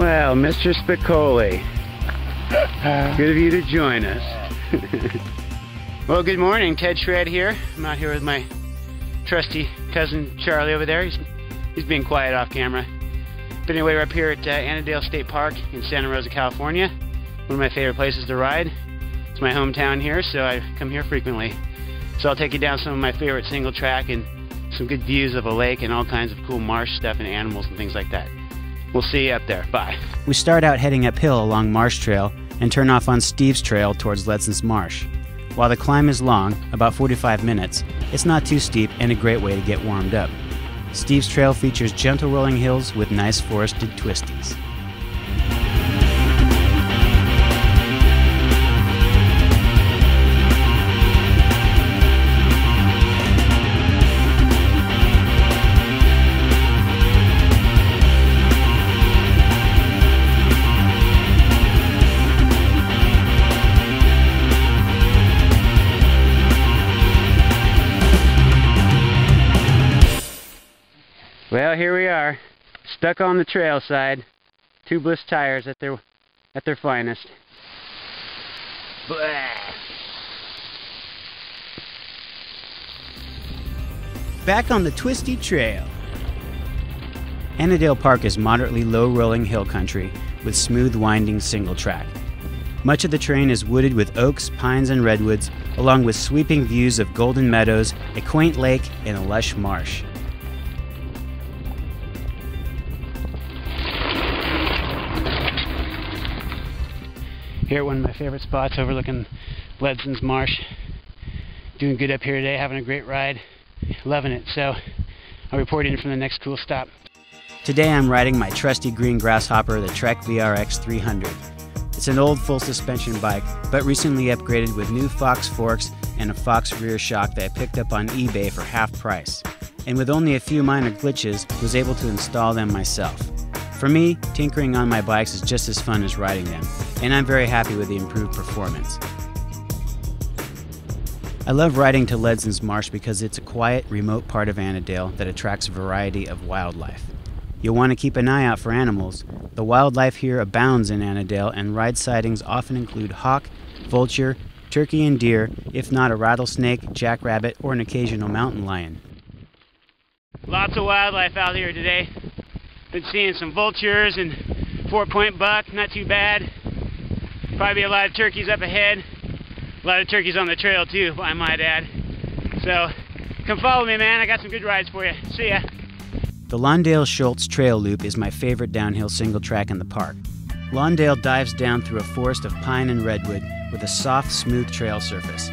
Well, Mr. Spicoli, good of you to join us. Well, good morning. Tedshred here. I'm out here with my trusty cousin Charlie over there. He's being quiet off camera. But anyway, we're up here at Annadel State Park in Santa Rosa, California. One of my favorite places to ride. It's my hometown here, so I come here frequently. So I'll take you down some of my favorite single track and some good views of a lake and all kinds of cool marsh stuff and animals and things like that. We'll see you up there. Bye. We start out heading uphill along Marsh Trail and turn off on Steve's Trail towards Ledson's Marsh. While the climb is long, about 45 minutes, it's not too steep and a great way to get warmed up. Steve's Trail features gentle rolling hills with nice forested twisties. Well, here we are, stuck on the trail side, tubeless tires at their finest. Blah. Back on the twisty trail. Annadel Park is moderately low-rolling hill country with smooth winding single track. Much of the terrain is wooded with oaks, pines, and redwoods, along with sweeping views of golden meadows, a quaint lake, and a lush marsh. Here at one of my favorite spots overlooking Ledson's Marsh. Doing good up here today, having a great ride. Loving it, so I'll report in from the next cool stop. Today I'm riding my trusty green grasshopper, the Trek VRX 300. It's an old full suspension bike, but recently upgraded with new Fox forks and a Fox rear shock that I picked up on eBay for half price. And with only a few minor glitches, was able to install them myself. For me, tinkering on my bikes is just as fun as riding them, and I'm very happy with the improved performance. I love riding to Ledson's Marsh because it's a quiet, remote part of Annadel that attracts a variety of wildlife. You'll want to keep an eye out for animals. The wildlife here abounds in Annadel, and ride sightings often include hawk, vulture, turkey and deer, if not a rattlesnake, jackrabbit, or an occasional mountain lion. Lots of wildlife out here today. Been seeing some vultures and 4-point buck, not too bad. Probably a lot of turkeys up ahead. A lot of turkeys on the trail too, I might add. So, come follow me, man. I got some good rides for you. See ya. The Lawndale Schultz Trail loop is my favorite downhill single track in the park. Lawndale dives down through a forest of pine and redwood with a soft, smooth trail surface.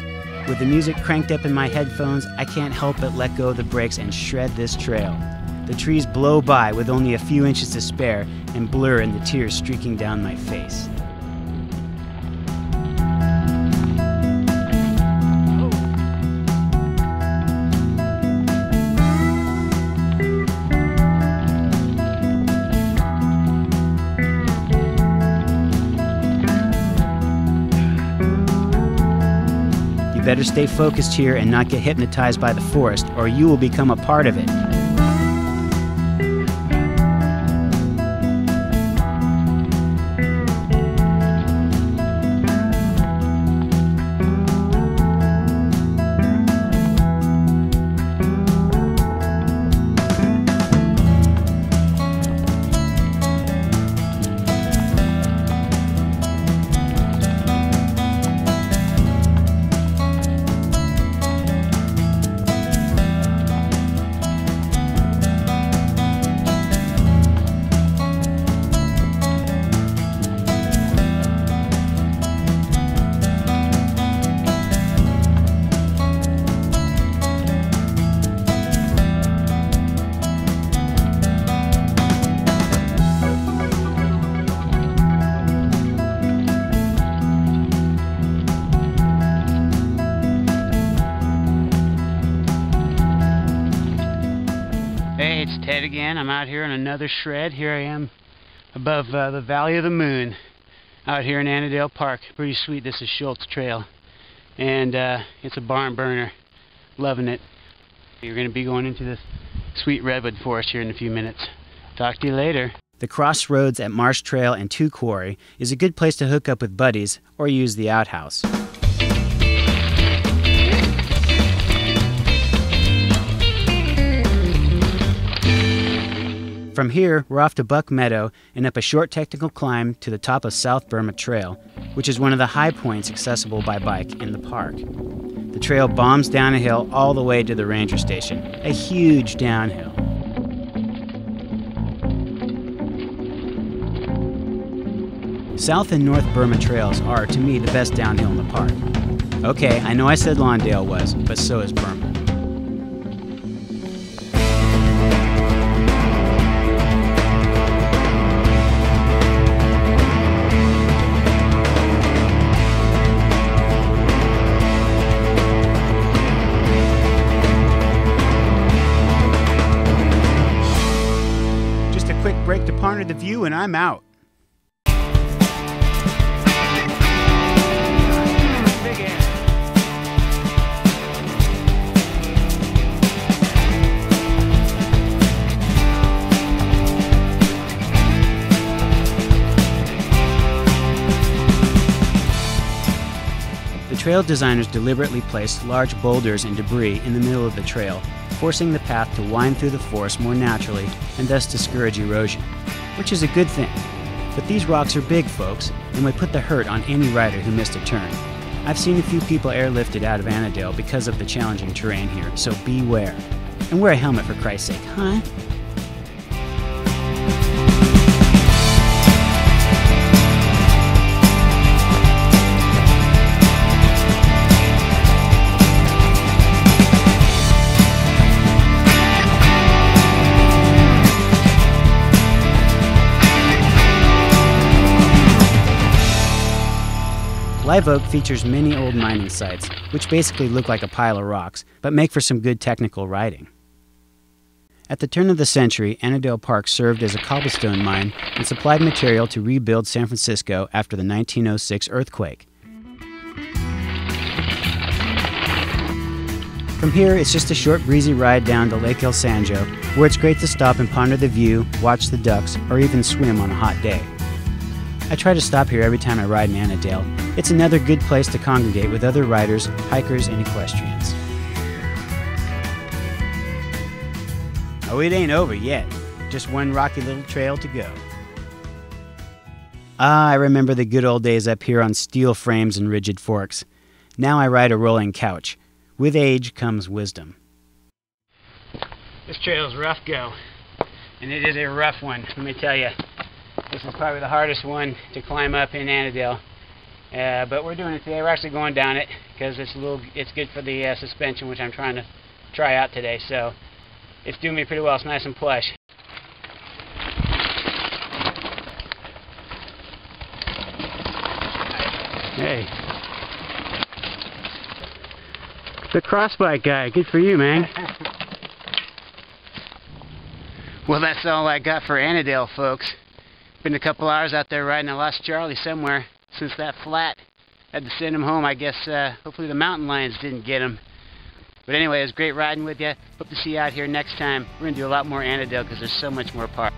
With the music cranked up in my headphones, I can't help but let go of the brakes and shred this trail. The trees blow by with only a few inches to spare and blur in the tears streaking down my face. You better stay focused here and not get hypnotized by the forest, or you will become a part of it. It's Ted again. I'm out here on another shred. Here I am above the Valley of the Moon out here in Annadel Park. Pretty sweet. This is Schultz Trail, and it's a barn burner. Loving it. You're going to be going into this sweet redwood forest here in a few minutes. Talk to you later. The crossroads at Marsh Trail and 2 Quarry is a good place to hook up with buddies or use the outhouse. From here, we're off to Buck Meadow and up a short technical climb to the top of South Burma Trail, which is one of the high points accessible by bike in the park. The trail bombs down a hill all the way to the ranger station, a huge downhill. South and North Burma trails are, to me, the best downhill in the park. Okay, I know I said Lawndale was, but so is Burma. Just a quick break to ponder the view and I'm out. Trail designers deliberately placed large boulders and debris in the middle of the trail, forcing the path to wind through the forest more naturally and thus discourage erosion, which is a good thing. But these rocks are big, folks, and would put the hurt on any rider who missed a turn. I've seen a few people airlifted out of Annadel because of the challenging terrain here, so beware. And wear a helmet for Christ's sake, huh? Live Oak features many old mining sites, which basically look like a pile of rocks, but make for some good technical riding. At the turn of the century, Annadel Park served as a cobblestone mine and supplied material to rebuild San Francisco after the 1906 earthquake. From here, it's just a short breezy ride down to Lake El Sanjo, where it's great to stop and ponder the view, watch the ducks, or even swim on a hot day. I try to stop here every time I ride in Annadel. It's another good place to congregate with other riders, hikers, and equestrians. Oh, it ain't over yet. Just one rocky little trail to go. Ah, I remember the good old days up here on steel frames and rigid forks. Now I ride a rolling couch. With age comes wisdom. This trail's rough go, and it is a rough one, let me tell you. This is probably the hardest one to climb up in Annadel, but we're doing it today. We're actually going down it because it's good for the suspension, which I'm trying to try out today. So it's doing me pretty well. It's nice and plush. Hey, the crossbike guy. Good for you, man. Well, that's all I got for Annadel, folks. Been a couple hours out there riding. I lost Charlie somewhere since that flat. Had to send him home. I guess hopefully the mountain lions didn't get him. But anyway, it was great riding with you. Hope to see you out here next time. We're going to do a lot more Annadel because there's so much more park.